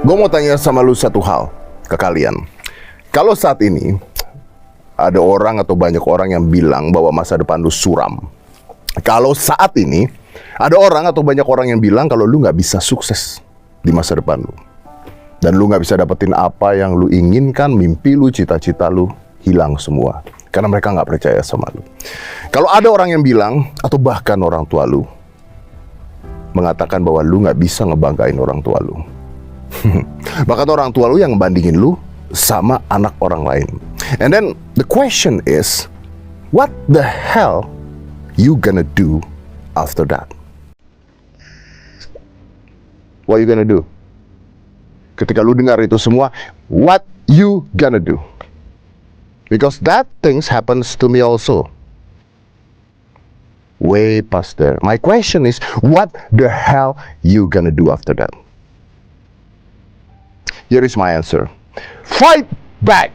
Gue mau tanya sama lu satu hal ke kalian. Kalau saat ini ada orang atau banyak orang yang bilang bahwa masa depan lu suram. Kalau saat ini ada orang atau banyak orang yang bilang kalau lu nggak bisa sukses di masa depan lu. Dan lu nggak bisa dapetin apa yang lu inginkan, mimpi lu, cita-cita lu hilang semua. Karena mereka nggak percaya sama lu. Kalau ada orang yang bilang, atau bahkan orang tua lu mengatakan bahwa lu nggak bisa ngebanggain orang tua lu. Bahkan orang tua lu yang ngebandingin lu sama anak orang lain. And then the question is, what the hell you gonna do after that? What you gonna do? Ketika lu dengar itu semua, what you gonna do? Because that things happens to me also. Way past there. My question is, what the hell you gonna do after that? Here is my answer. Fight back.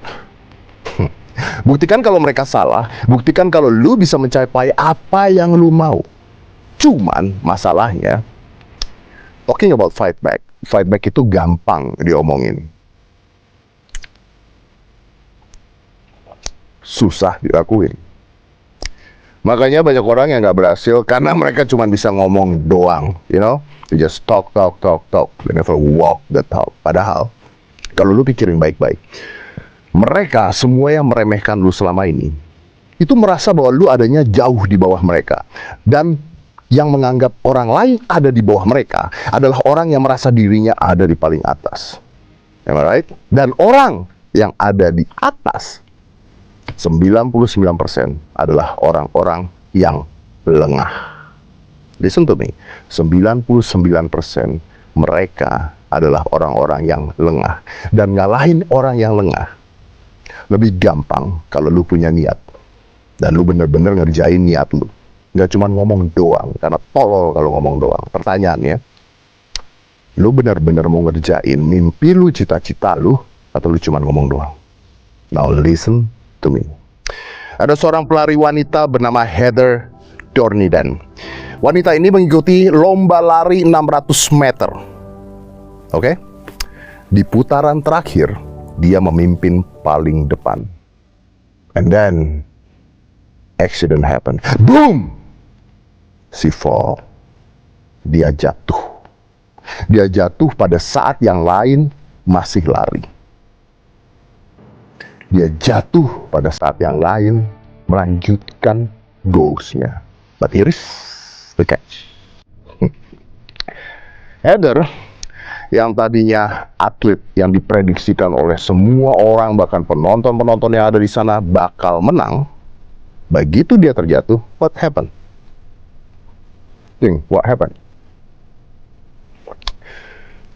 Buktikan kalau mereka salah. Buktikan kalau lu bisa mencapai apa yang lu mau. Cuman masalahnya, talking about fight back itu gampang diomongin. Susah dilakuin. Makanya banyak orang yang gak berhasil karena mereka cuma bisa ngomong doang. You know, they just talk. They never walk the talk. Padahal kalau lu pikirin baik-baik, mereka semua yang meremehkan lu selama ini, itu merasa bahwa lu adanya jauh di bawah mereka. Dan yang menganggap orang lain ada di bawah mereka adalah orang yang merasa dirinya ada di paling atas. Am I right? Dan orang yang ada di atas, 99% adalah orang-orang yang lengah. Listen to me, 99% mereka adalah orang-orang yang lengah. Dan ngalahin orang yang lengah lebih gampang kalau lu punya niat. Dan lu bener-bener ngerjain niat lu. Nggak cuma ngomong doang, karena tolol kalau ngomong doang. Pertanyaannya, lu bener-bener mau ngerjain mimpi lu, cita-cita lu, atau lu cuma ngomong doang? Now listen to me. Ada seorang pelari wanita bernama Heather Dornidan. Wanita ini mengikuti lomba lari 600 meter. Oke? Di putaran terakhir, dia memimpin paling depan. And then, accident happen. Boom! She fall. Dia jatuh. Dia jatuh pada saat yang lain masih lari. Dia jatuh pada saat yang lain melanjutkan goals-nya. But here is the catch. Heather yang tadinya atlet yang diprediksikan oleh semua orang, bahkan penonton-penonton yang ada di sana bakal menang, begitu dia terjatuh, what happened? What happened?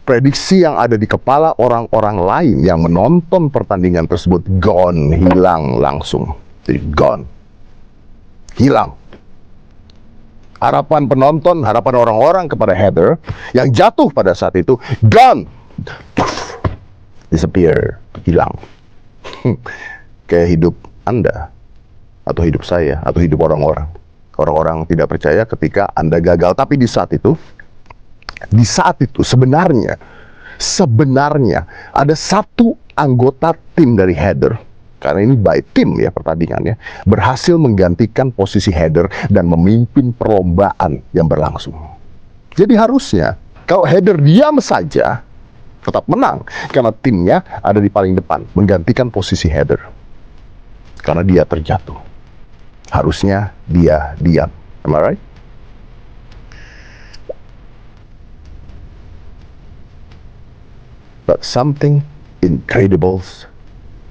Prediksi yang ada di kepala orang-orang lain yang menonton pertandingan tersebut gone, hilang langsung. Jadi gone. Hilang. Harapan penonton, harapan orang-orang kepada Heather yang jatuh pada saat itu, gone. Disappear. Hilang. Kayak hidup Anda, atau hidup saya, atau hidup orang-orang. Orang-orang tidak percaya ketika Anda gagal. Tapi di saat itu sebenarnya ada satu anggota tim dari Heather, karena ini by tim ya pertandingannya, berhasil menggantikan posisi Heather dan memimpin perlombaan yang berlangsung. Jadi harusnya kalau Heather diam saja, tetap menang, karena timnya ada di paling depan, menggantikan posisi Heather. Karena dia terjatuh. Harusnya dia diam. Am I right? But something incredible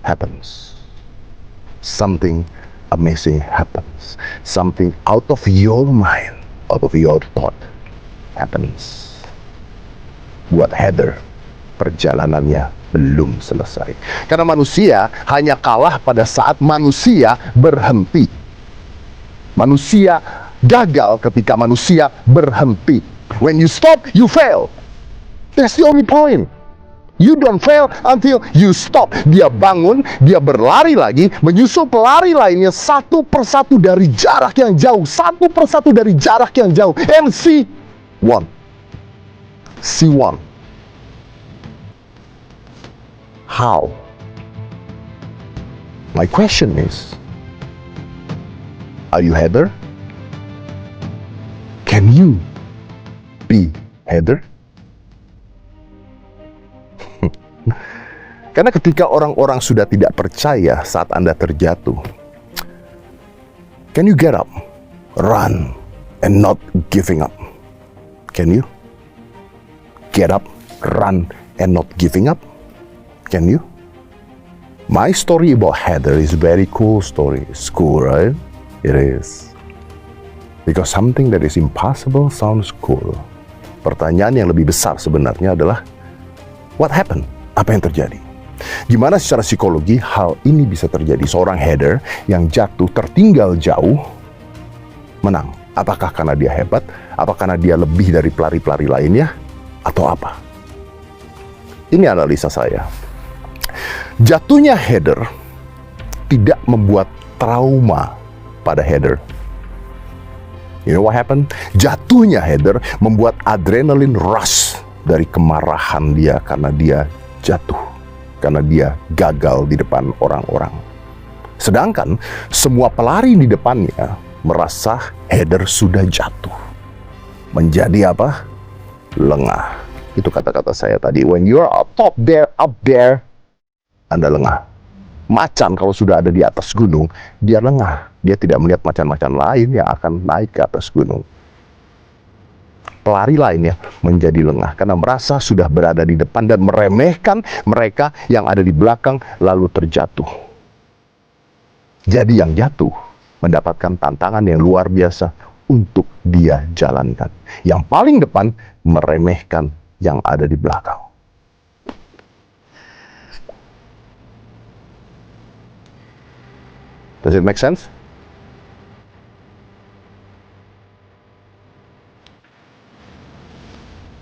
happens. Something amazing happens. Something out of your mind, out of your thought happens. Buat Heather, perjalanannya belum selesai. Karena manusia hanya kalah pada saat manusia berhenti. Manusia gagal ketika manusia berhenti. When you stop, you fail. That's the only point. You don't fail until you stop. Dia bangun, dia berlari lagi, menyusul pelari lainnya satu persatu dari jarak yang jauh. Satu persatu dari jarak yang jauh. And she won. She won. How? My question is, are you Heather? Can you be Heather? Karena ketika orang-orang sudah tidak percaya saat Anda terjatuh, can you get up, run, and not giving up? Can you get up, run, and not giving up? Can you? My story about Heather is very cool story. It's cool, right? It is. Because something that is impossible sounds cool. Pertanyaan yang lebih besar sebenarnya adalah, what happened? Apa yang terjadi? Gimana secara psikologi hal ini bisa terjadi? Seorang Heather yang jatuh tertinggal jauh menang. Apakah karena dia hebat? Apakah karena dia lebih dari pelari-pelari lainnya? Atau apa? Ini analisa saya. Jatuhnya Heather tidak membuat trauma pada Heather. You know what happened? Jatuhnya Heather membuat adrenalin rush dari kemarahan dia karena dia jatuh. Karena dia gagal di depan orang-orang. Sedangkan semua pelari di depannya merasa Heather sudah jatuh. Menjadi apa? Lengah. Itu kata-kata saya tadi. When you're up there, Anda lengah. Macan kalau sudah ada di atas gunung, dia lengah. Dia tidak melihat macan-macan lain yang akan naik ke atas gunung. Pelari lainnya menjadi lengah karena merasa sudah berada di depan dan meremehkan mereka yang ada di belakang lalu terjatuh. Jadi yang jatuh mendapatkan tantangan yang luar biasa untuk dia jalankan. Yang paling depan meremehkan yang ada di belakang. Does it make sense?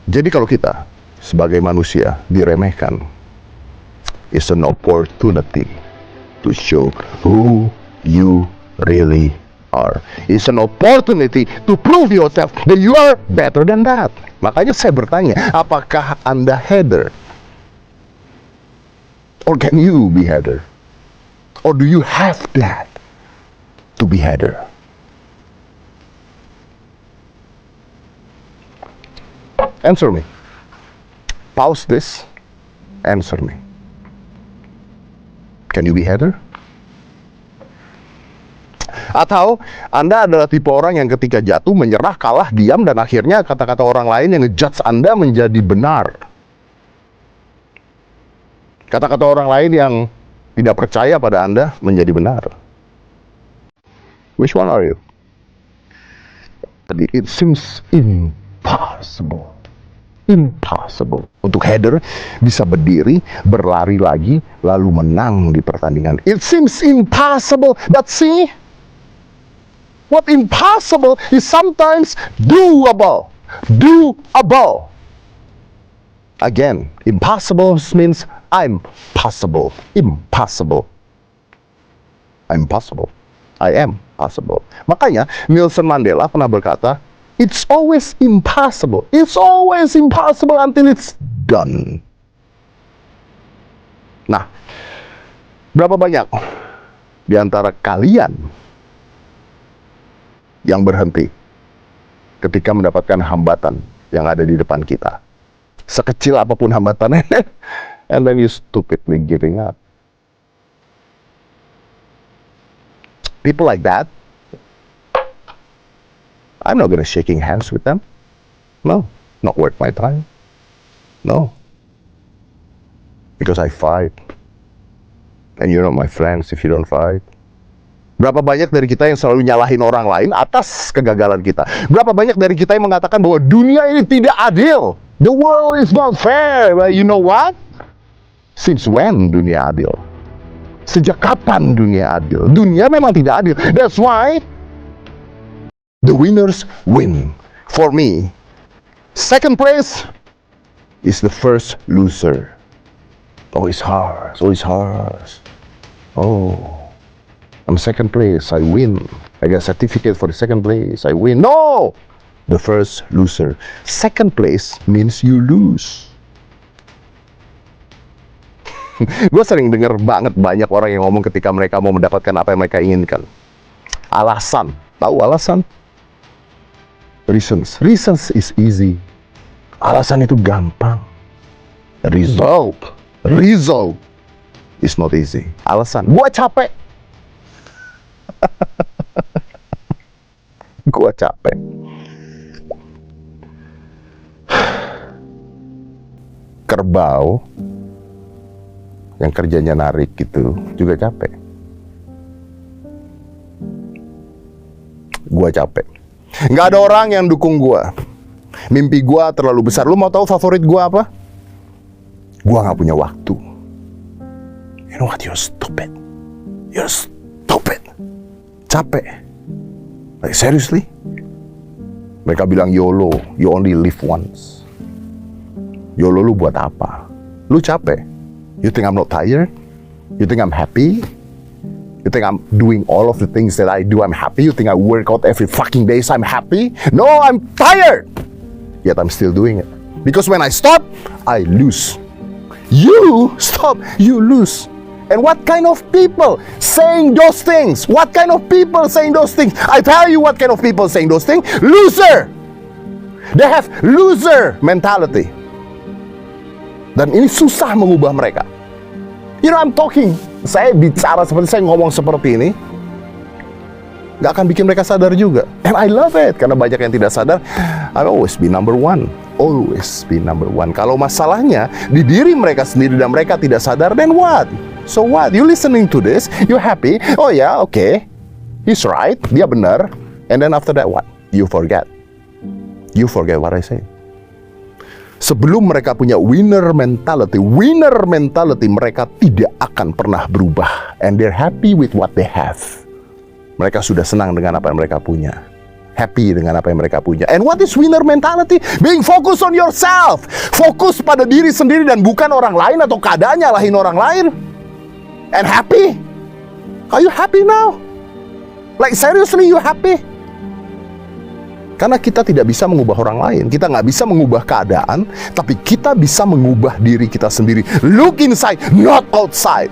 Jadi kalau kita sebagai manusia diremehkan, it's an opportunity to show who you really are. It's an opportunity to prove yourself that you are better than that. Makanya saya bertanya, apakah Anda Heather? Or can you be Heather? Or do you have that to be Heather? Answer me. Pause this. Answer me. Can you be Heather? Atau Anda adalah tipe orang yang ketika jatuh menyerah, kalah, diam, dan akhirnya kata-kata orang lain yang ngejudge Anda menjadi benar. Kata-kata orang lain yang tidak percaya pada Anda menjadi benar. Which one are you? It seems impossible. Impossible untuk Heather bisa berdiri, berlari lagi, lalu menang di pertandingan. It seems impossible, but see, what impossible is sometimes doable. Doable. Again, impossible means I'm possible. Impossible. I'm possible. I am possible. Makanya Nelson Mandela pernah berkata, it's always impossible. It's always impossible until it's done. Nah, berapa banyak di antara kalian yang berhenti ketika mendapatkan hambatan yang ada di depan kita? Sekecil apapun hambatannya, and then you stupidly giving up. People like that, I'm not gonna shaking hands with them. No, not worth my time. No. Because I fight. And you're not my friends if you don't fight. Berapa banyak dari kita yang selalu nyalahin orang lain atas kegagalan kita? Berapa banyak dari kita yang mengatakan bahwa dunia ini tidak adil? The world is not fair. Well, you know what? Since when dunia adil? Sejak kapan dunia adil? Dunia memang tidak adil. That's why the winners win. For me, second place is the first loser. Oh, it's hard. Oh, it's hard. Oh, I'm second place. I win. I get a certificate for the second place. I win. No! The first loser. Second place means you lose. Gue sering denger banget banyak orang yang ngomong ketika mereka mau mendapatkan apa yang mereka inginkan. Alasan. Tahu alasan? Reasons. Reasons is easy. Alasan itu gampang. Result is not easy. Alasan. Gue capek. Gue capek. Kerbau yang kerjanya narik gitu juga capek. Gua capek. Nggak ada orang yang dukung gua. Mimpi gua terlalu besar. Lu mau tahu favorit gua apa? Gua nggak punya waktu. You know what? You're stupid. You're stupid. Capek. Like seriously? Mereka bilang YOLO. You only live once. YOLO lu buat apa? Lu capek. You think I'm not tired? You think I'm happy? You think I'm doing all of the things that I do, I'm happy? You think I work out every fucking day so I'm happy? No, I'm tired! Yet I'm still doing it. Because when I stop, I lose. You stop, you lose. And what kind of people saying those things? What kind of people saying those things? I tell you what kind of people saying those things. Loser! They have loser mentality. Dan ini susah mengubah mereka. You know, I'm talking. Saya bicara seperti saya ngomong seperti ini, gak akan bikin mereka sadar juga. And I love it. Karena banyak yang tidak sadar. I'll always be number one. Always be number one. Kalau masalahnya di diri mereka sendiri dan mereka tidak sadar, then what? So what? You listening to this, you happy. Oh ya, okay. He's right. Dia benar. And then after that what? You forget. You forget what I say. Sebelum mereka punya winner mentality, mereka tidak akan pernah berubah. And they're happy with what they have. Mereka sudah senang dengan apa yang mereka punya. Happy dengan apa yang mereka punya. And what is winner mentality? Being focused on yourself. Fokus pada diri sendiri dan bukan orang lain atau keadaan nyalahin orang lain. And happy? Are you happy now? Like seriously you happy? Karena kita tidak bisa mengubah orang lain. Kita nggak bisa mengubah keadaan, tapi kita bisa mengubah diri kita sendiri. Look inside, not outside.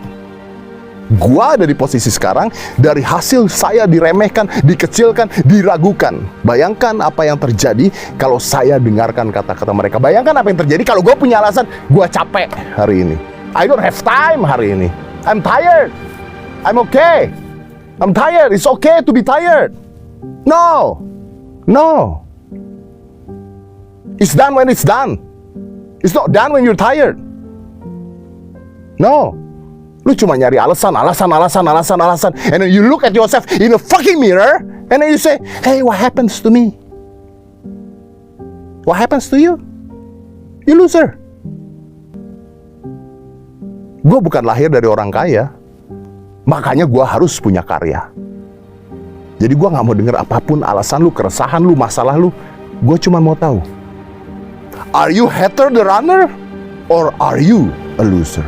Gua ada di posisi sekarang, dari hasil saya diremehkan, dikecilkan, diragukan. Bayangkan apa yang terjadi kalau saya dengarkan kata-kata mereka. Bayangkan apa yang terjadi kalau gue punya alasan, gue capek hari ini. I don't have time hari ini. I'm tired. I'm okay. I'm tired. It's okay to be tired. No. No. It's done when it's done. It's not done when you're tired. No. Lu cuma nyari alasan. And then you look at yourself in a fucking mirror. And then you say, hey, what happens to me? What happens to you? You loser. Gue bukan lahir dari orang kaya. Makanya gue harus punya karya. Jadi gue gak mau denger apapun alasan lu, keresahan lu, masalah lu. Gue cuma mau tahu, are you hater the runner or are you a loser?